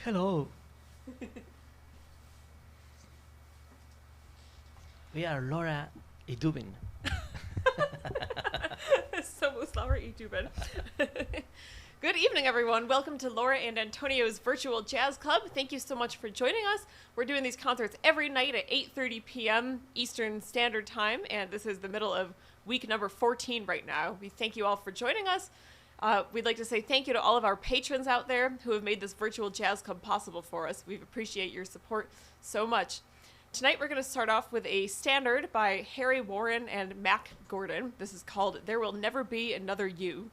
Hello. We are Laura and Dubin. Somos Laura y Dubin. Good evening, everyone. Welcome to Laura and Antonio's virtual jazz club. Thank you so much for joining us. We're doing these concerts every night at 8:30 p.m. Eastern Standard Time, and this is the middle of week number 14 right now. We thank you all for joining us. We'd like to say thank you to all of our patrons out there who have made this virtual jazz club possible for us. We appreciate your support so much. Tonight we're going to start off with a standard by Harry Warren and Mac Gordon. This is called There Will Never Be Another You.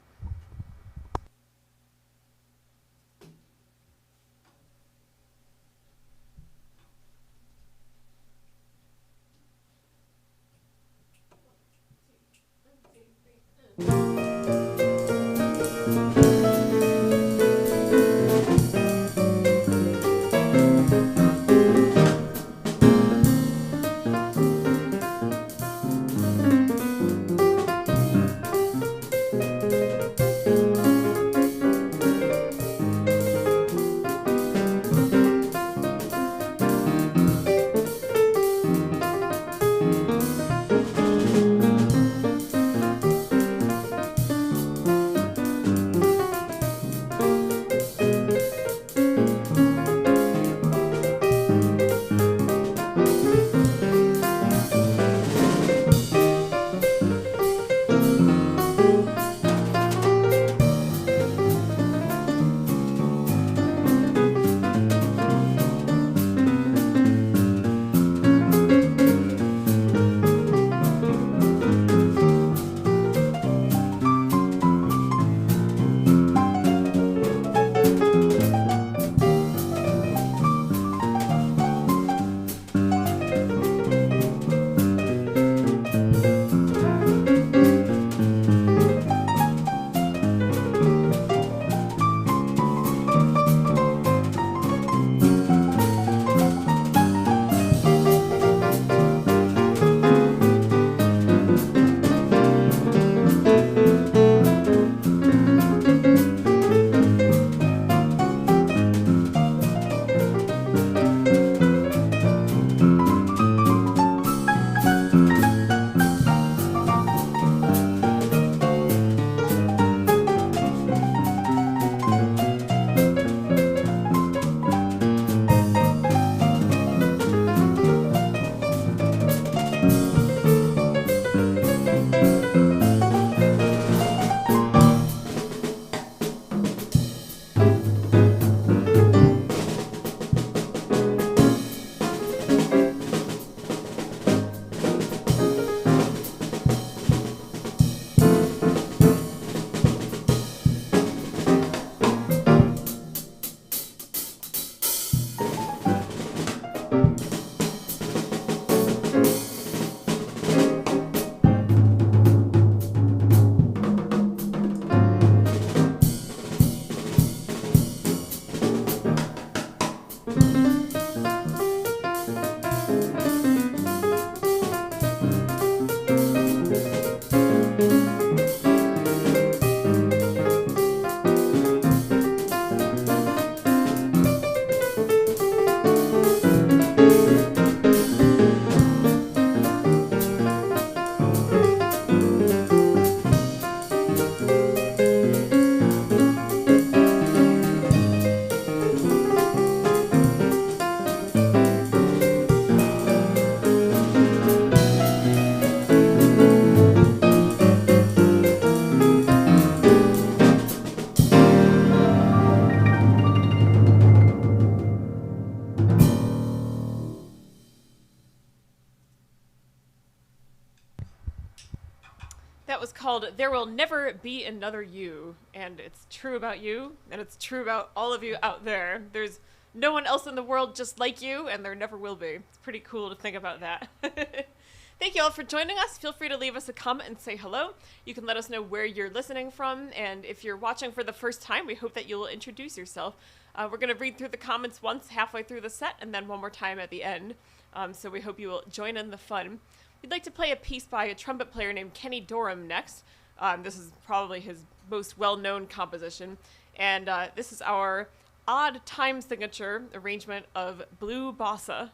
That was called There Will Never Be Another You, and it's true about you, and it's true about all of you out there. There's no one else in the world just like you, and there never will be. It's pretty cool to think about that. Thank you all for joining us. Feel free to leave us a comment and say hello. You can let us know where you're listening from, and if you're watching for the first time, we hope that you'll introduce yourself. We're going to read through the comments once halfway through the set, and then one more time at the end. So we hope you will join in the fun. We'd like to play a piece by a trumpet player named Kenny Dorham next. This is probably his most well-known composition. And this is our odd time signature arrangement of Blue Bossa.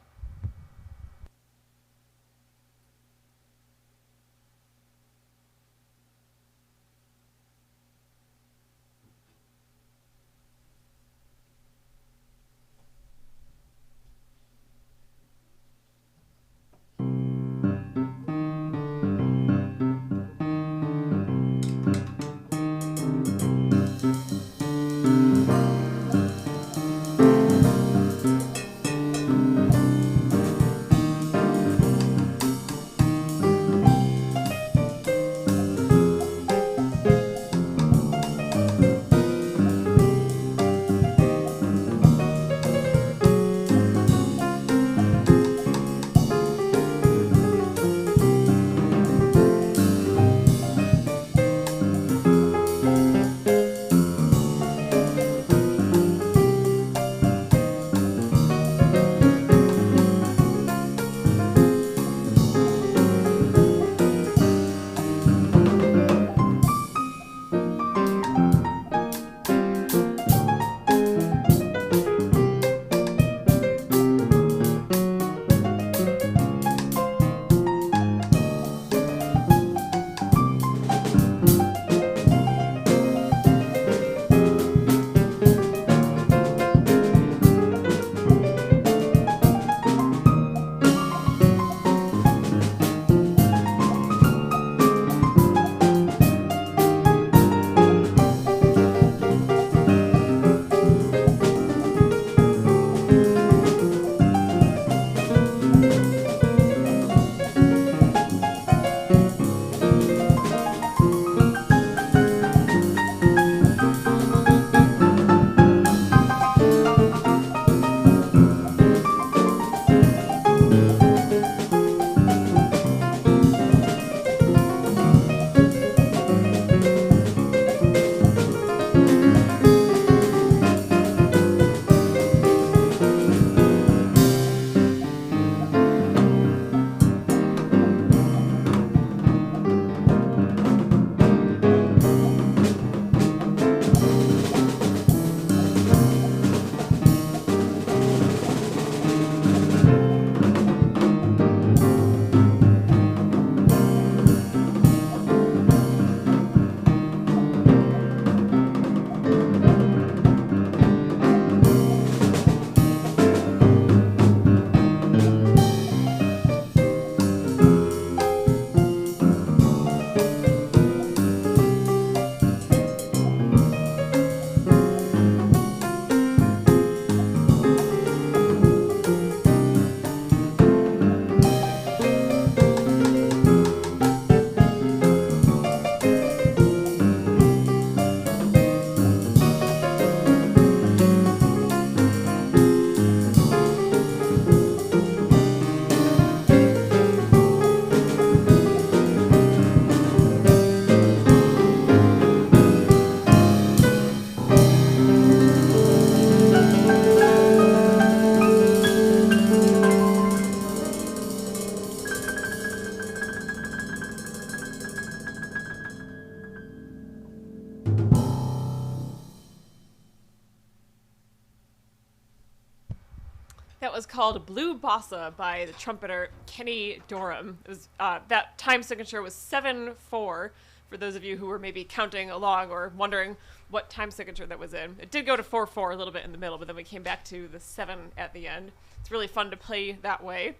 That was called Blue Bossa by the trumpeter Kenny Dorham. It was that time signature was 7/4. For those of you who were maybe counting along or wondering what time signature that was in, it did go to 4/4 a little bit in the middle, but then we came back to the 7 at the end. It's really fun to play that way.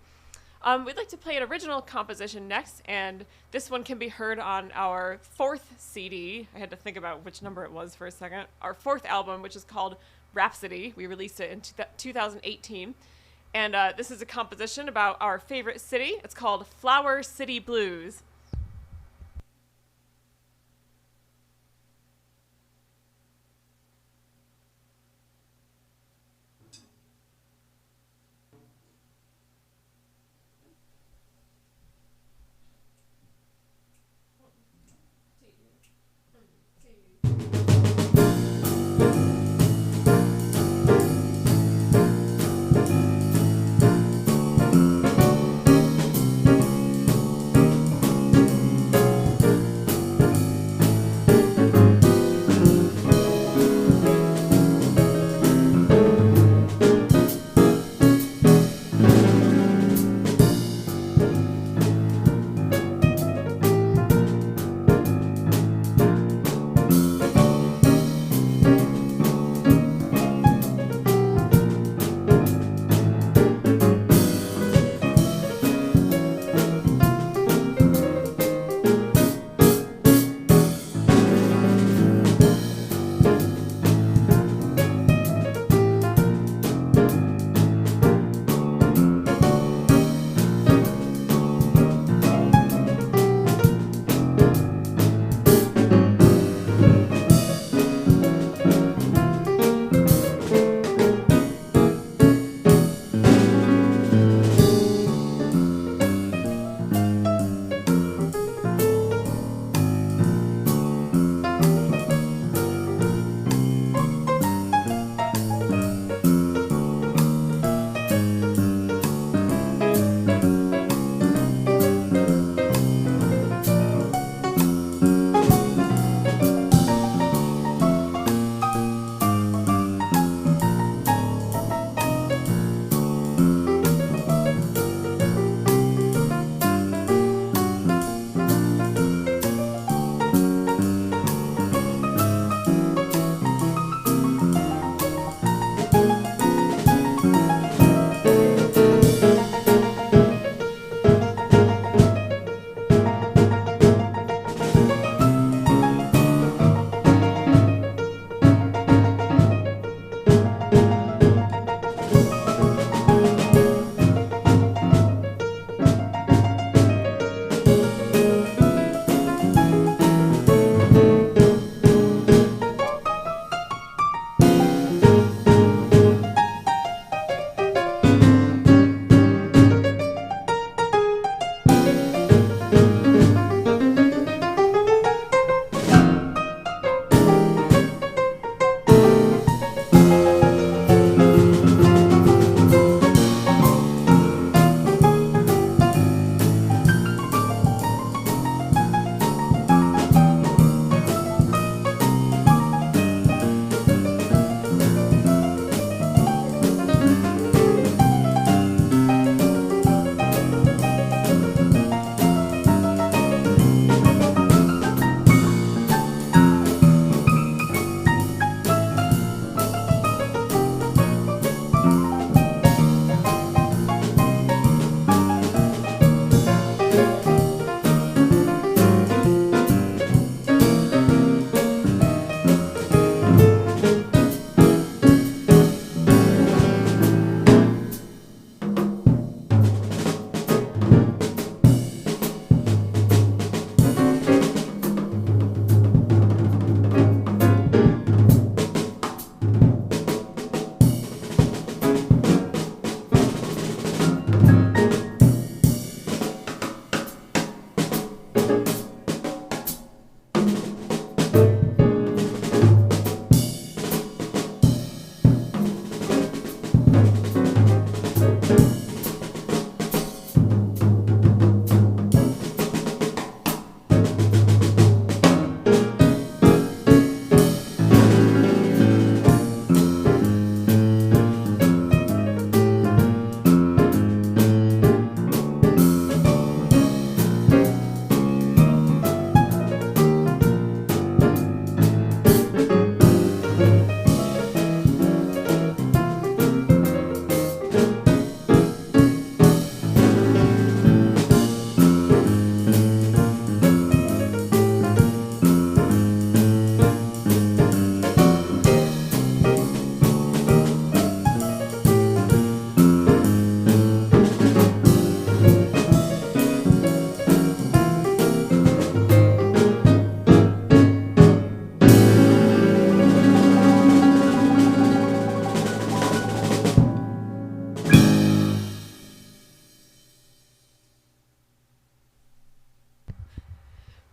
We'd like to play an original composition next, and this one can be heard on our 4th CD. I had to think about which number it was for a second. Our 4th album, which is called Rhapsody. We released it in 2018. And this is a composition about our favorite city. It's called Flower City Blues.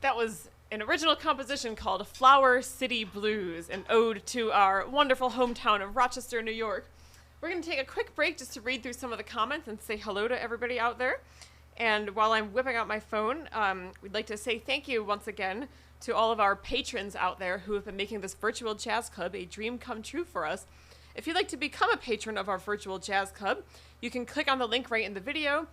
That was an original composition called Flower City Blues, an ode to our wonderful hometown of Rochester, New York. We're going to take a quick break just to read through some of the comments and say hello to everybody out there. And while I'm whipping out my phone, we'd like to say thank you once again to all of our patrons out there who have been making this virtual jazz club a dream come true for us. If you'd like to become a patron of our virtual jazz club, you can click on the link right in the video.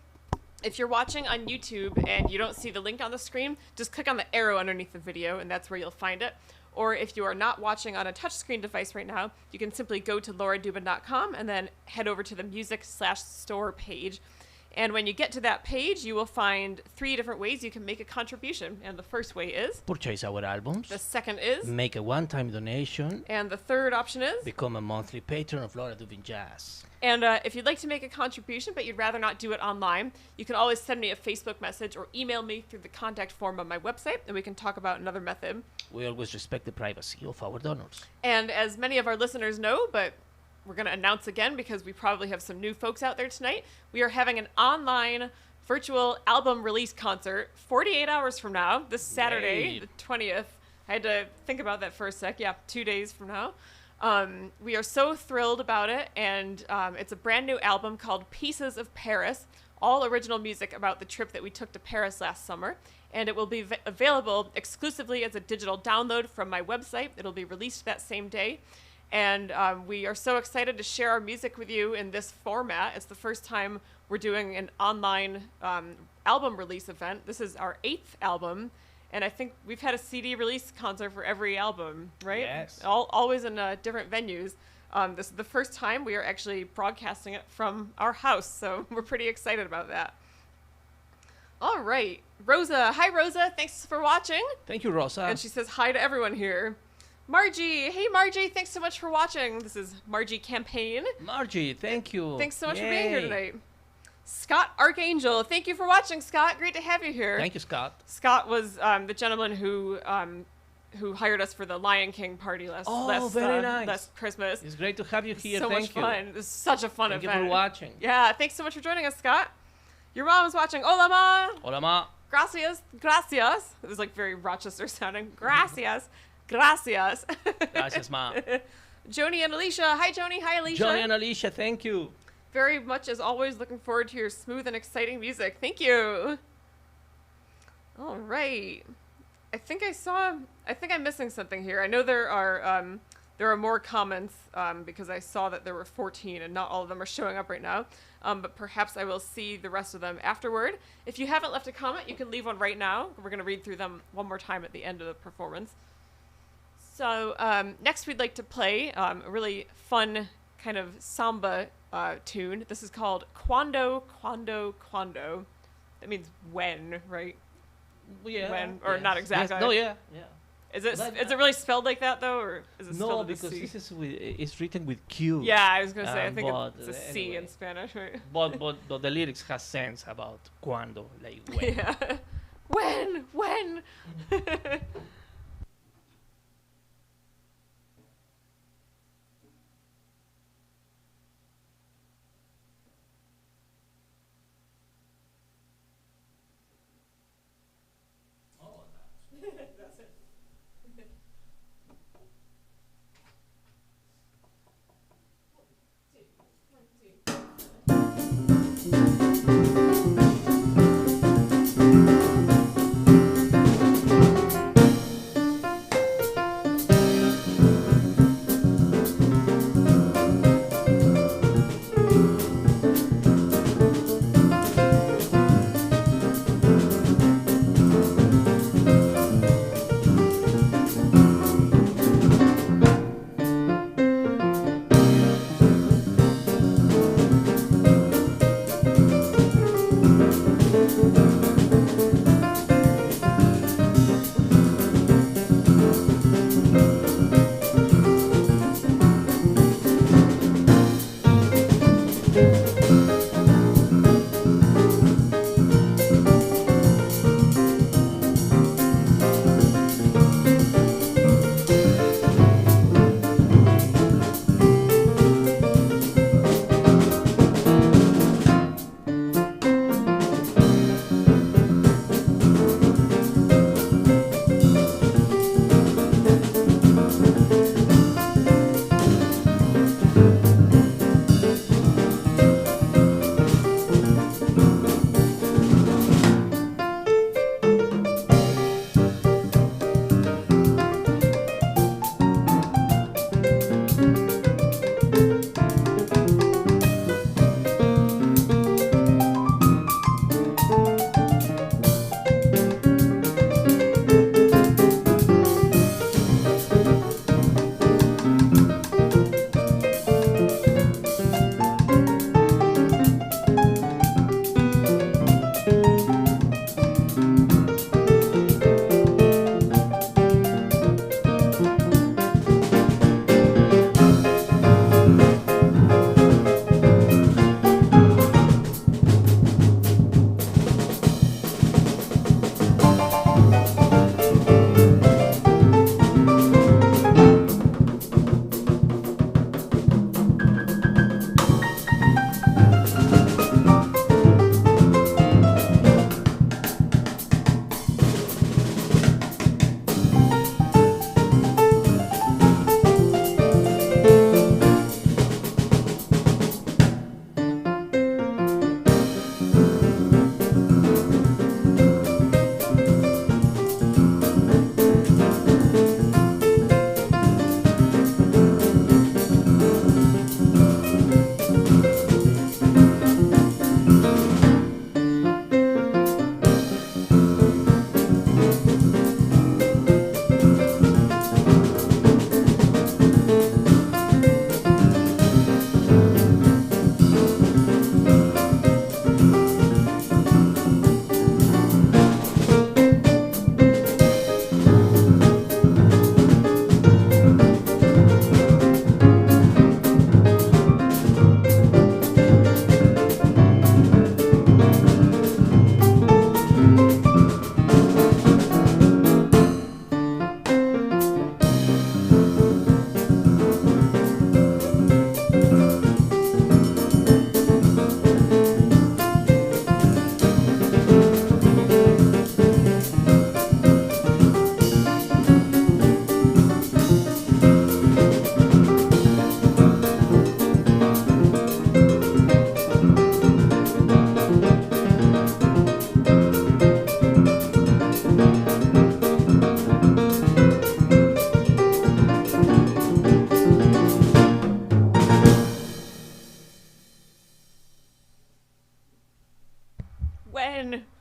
If you're watching on YouTube and you don't see the link on the screen, just click on the arrow underneath the video and that's where you'll find it. Or if you are not watching on a touchscreen device right now, you can simply go to lauradubin.com and then head over to the music/store page. And when you get to that page, you will find 3 different ways you can make a contribution. And the first way is Purchase our albums. The second is Make a one-time donation. And the third option is Become a monthly patron of Laura Dubin Jazz. And if you'd like to make a contribution, but you'd rather not do it online, you can always send me a Facebook message or email me through the contact form on my website, and we can talk about another method. We always respect the privacy of our donors. And as many of our listeners know, but we're going to announce again because we probably have some new folks out there tonight, we are having an online virtual album release concert 48 hours from now, this Saturday, Yay. the 20th. I had to think about that for a sec. Yeah, 2 days from now. We are so thrilled about it, and it's a brand new album called Pieces of Paris, all original music about the trip that we took to Paris last summer, and it will be available exclusively as a digital download from my website. It'll be released that same day, and we are so excited to share our music with you in this format. It's the first time we're doing an online album release event. This is our 8th album. And I think we've had a CD release concert for every album, right? Yes. Always in different venues. This is the first time we are actually broadcasting it from our house, so we're pretty excited about that. All right. Rosa. Hi, Rosa. Thanks for watching. Thank you, Rosa. And she says hi to everyone here. Margie. Hey, Margie. Thanks so much for watching. This is Margie Campaign. Margie, thank you. Thanks so much for being here tonight. Scott Archangel. Thank you for watching, Scott. Great to have you here. Thank you, Scott. Scott was the gentleman who hired us for the Lion King party last Christmas. It's great to have you here. So much fun. It was such a fun event. Thank you for watching. Yeah, thanks so much for joining us, Scott. Your mom is watching. Hola, ma. Hola, ma. Gracias. Gracias. It was like very Rochester sounding. Gracias. Gracias. Gracias, ma. Joni and Alicia. Hi, Joni. Hi, Alicia. Joni and Alicia, thank you. Very much, as always, looking forward to your smooth and exciting music. Thank you. All right. I think I'm missing something here. I know there are more comments because I saw that there were 14 and not all of them are showing up right now. But perhaps I will see the rest of them afterward. If you haven't left a comment, you can leave one right now. We're going to read through them one more time at the end of the performance. So next we'd like to play a really fun kind of samba tune. This is called Quando, Quando, Quando. That means when, right? Yeah. When, or not exactly. Yes. No, yeah. Is it really spelled like that though, or is it spelled No, with a because C? this is it's written with Q. Yeah, I was gonna say I think but it's a C anyway. in Spanish, right? But the lyrics has sense about cuando, like when. Yeah. When? That's it.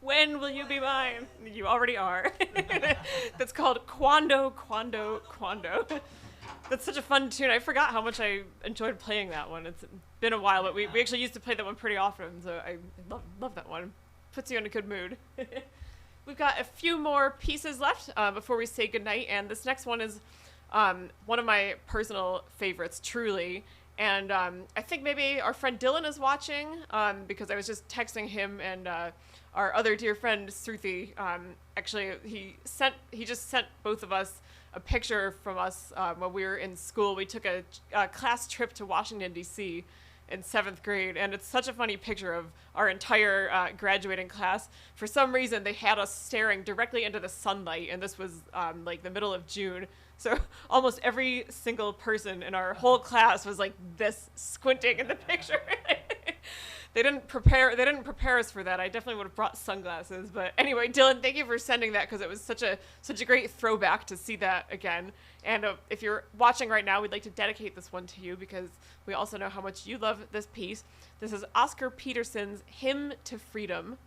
When will you be mine? You already are. That's called Quando, Quando, Quando. That's such a fun tune. I forgot how much I enjoyed playing that one. It's been a while, but we actually used to play that one pretty often, so I love that one. Puts you in a good mood. We've got a few more pieces left before we say goodnight, and this next one is one of my personal favorites, truly. And I think maybe our friend Dylan is watching because I was just texting him and our other dear friend Sruthi. Actually, he just sent both of us a picture from us when we were in school. We took a class trip to Washington, D.C. in 7th grade, and it's such a funny picture of our entire graduating class. For some reason, they had us staring directly into the sunlight, and this was like the middle of June. So almost every single person in our whole class was like this, squinting in the picture. They didn't prepare us for that. I definitely would have brought sunglasses. But anyway, Dylan, thank you for sending that because it was such a great throwback to see that again. And if you're watching right now, we'd like to dedicate this one to you because we also know how much you love this piece. This is Oscar Peterson's Hymn to Freedom.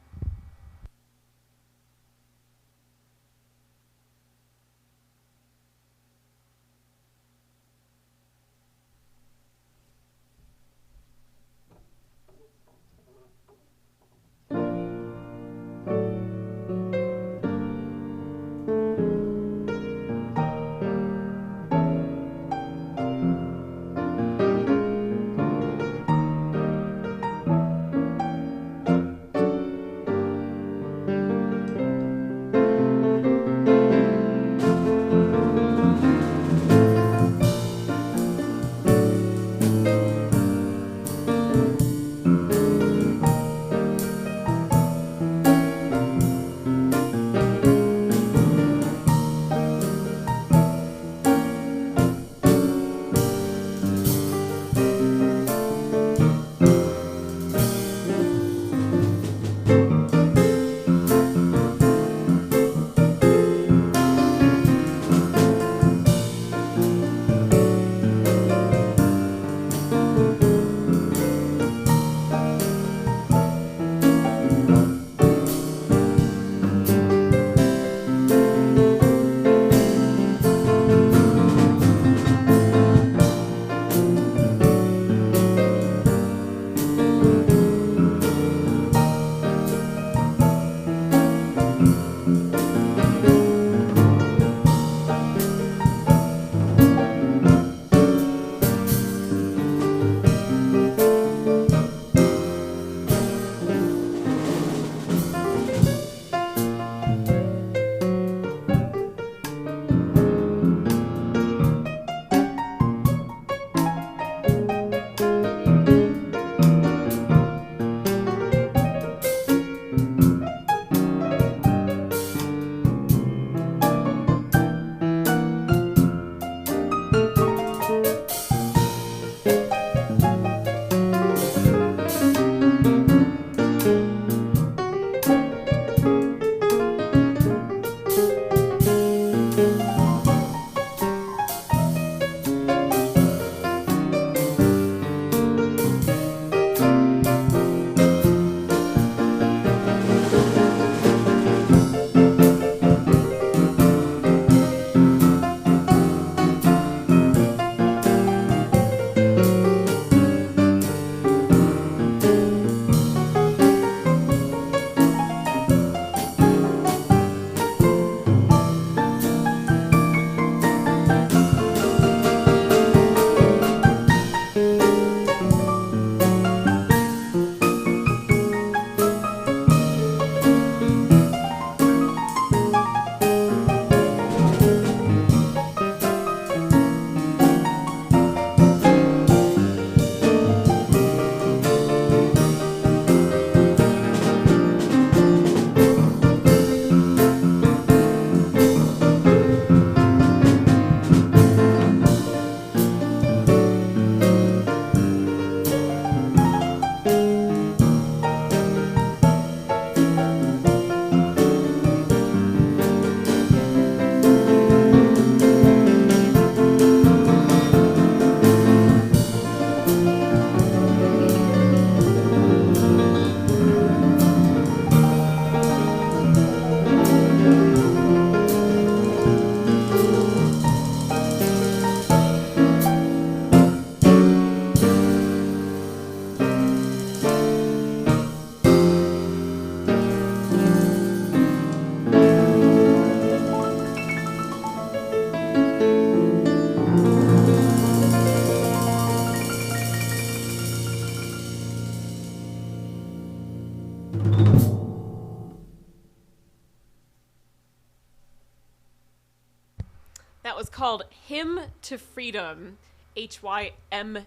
That was called Hymn to Freedom, Hymn,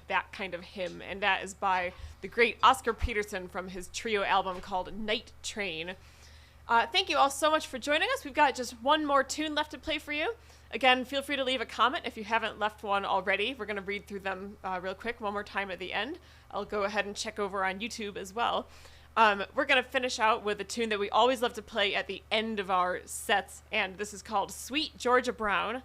that kind of hymn, and that is by the great Oscar Peterson from his trio album called Night Train. Thank you all so much for joining us. We've got just one more tune left to play for you. Again, feel free to leave a comment if you haven't left one already. We're going to read through them real quick one more time at the end. I'll go ahead and check over on YouTube as well. We're going to finish out with a tune that we always love to play at the end of our sets, and this is called Sweet Georgia Brown.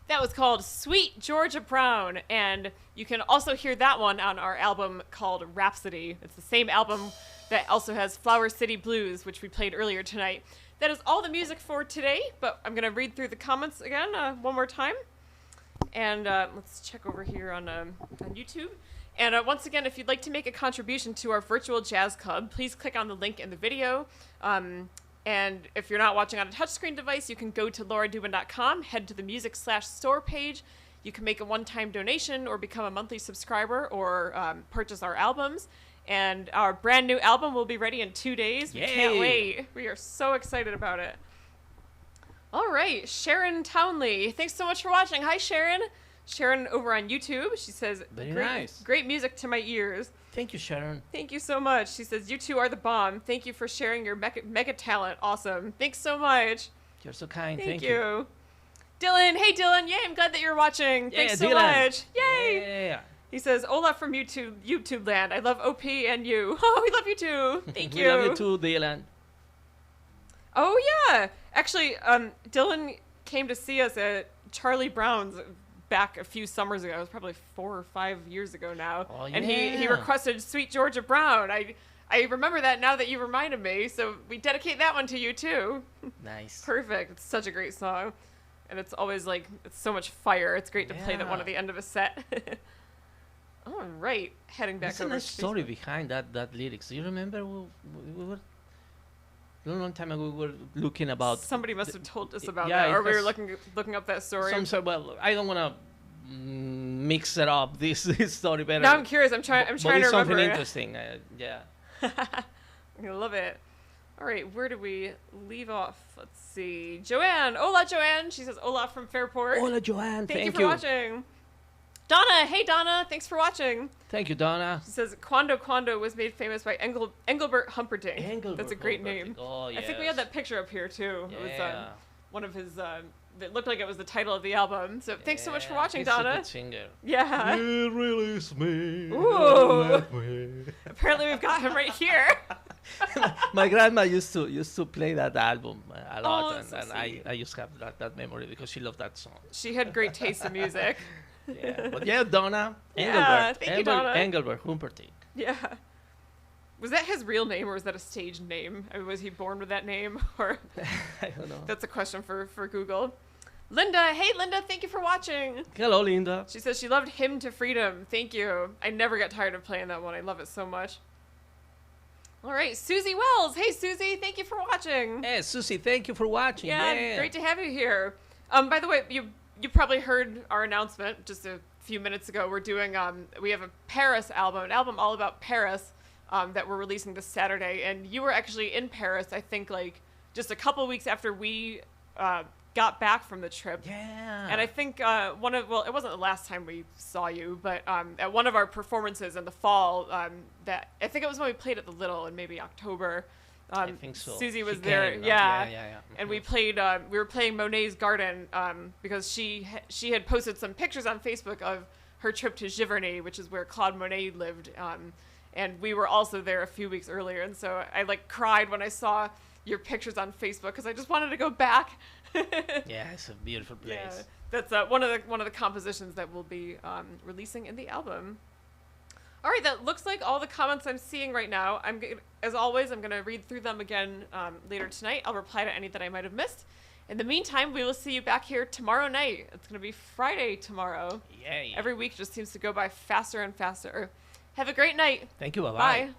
That was called Sweet Georgia Brown, and you can also hear that one on our album called Rhapsody. It's the same album that also has Flower City Blues, which we played earlier tonight. That is all the music for today, but I'm going to read through the comments again one more time. And let's check over here on YouTube. And once again, if you'd like to make a contribution to our virtual jazz club, please click on the link in the video. And if you're not watching on a touchscreen device, you can go to lauradubin.com, head to the music/store page. You can make a one-time donation or become a monthly subscriber or purchase our albums. And our brand new album will be ready in 2 days. We can't wait. We are so excited about it. All right, Sharon Townley. Thanks so much for watching. Hi, Sharon. Sharon over on YouTube. She says, Very nice. Great music to my ears. Thank you, Sharon. Thank you so much. She says, you two are the bomb. Thank you for sharing your mega talent. Awesome. Thanks so much. You're so kind. Thank you. Dylan. Hey, Dylan. Yay, I'm glad that you're watching. Yeah, Thanks so Dylan. much. Yay. Yeah. He says, Olaf from YouTube land. I love OP and you. Oh, we love you too. Thank you. We love you too, Dylan. Oh, yeah. Actually, Dylan came to see us at Charlie Brown's back a few summers ago. It was probably 4 or 5 years ago now. Oh, And he requested Sweet Georgia Brown. I remember that now that you reminded me. So we dedicate that one to you too. Nice. Perfect. It's such a great song. And it's always it's so much fire. It's great to play that one at the end of a set. All right. Heading back There's a over nice to story behind that lyrics. Do you remember we were a long time ago we were looking about Somebody must have told us about yeah, that, or we were has looking up that story. well, I don't want to mix it up this story better. Now I'm curious. I'm trying to it's remember. something interesting. Yeah. I love it. All right, where do we leave off? Let's see. Joanne. Hola, Joanne. She says, hola from Fairport. Hola, Joanne. Thank you for watching. Donna. Hey, Donna. Thanks for watching. Thank you, Donna. She says, Quando was made famous by Engelbert Humperdinck. Engelbert That's a great Humperdinck. name. Oh, yes. I think we had that picture up here, too. Yeah. It was one of his... it looked like it was the title of the album. So thanks so much for watching, He's Donna. a good singer. Yeah. You release me. Ooh. Apparently we've got him right here. My grandma used to play that album a lot, that's so and sweet. I just have that memory because she loved that song. She had great taste in music. Yeah, but yeah, Donna. Yeah, thank you, Donna. Engelbert Humperdinck. Yeah. Was that his real name or was that a stage name? I mean, was he born with that name? Or I don't know. that's a question for Google. Linda. Hey, Linda. Thank you for watching. Hello, Linda. She says she loved Hymn to Freedom. Thank you. I never get tired of playing that one. I love it so much. All right. Susie Wells. Hey, Susie. Thank you for watching. Hey, Susie. Thank you for watching. Yeah, great to have you here. By the way, you probably heard our announcement just a few minutes ago. We're doing we have a Paris album, an album all about Paris that we're releasing this Saturday. And you were actually in Paris, I think, just a couple weeks after we got back from the trip. Yeah. And I think it wasn't the last time we saw you, but at one of our performances in the fall, that I think it was when we played at the Little in maybe October. I think so. Susie was She there, came, yeah. Mm-hmm. And we played. We were playing Monet's Garden because she had posted some pictures on Facebook of her trip to Giverny, which is where Claude Monet lived. And we were also there a few weeks earlier, and so I cried when I saw your pictures on Facebook because I just wanted to go back. Yeah, it's a beautiful place. Yeah, that's one of the compositions that we'll be releasing in the album. All right, that looks like all the comments I'm seeing right now. As always, I'm going to read through them again later tonight. I'll reply to any that I might have missed. In the meantime, we will see you back here tomorrow night. It's going to be Friday tomorrow. Yay. Every week just seems to go by faster and faster. Have a great night. Thank you. Bye-bye. Bye.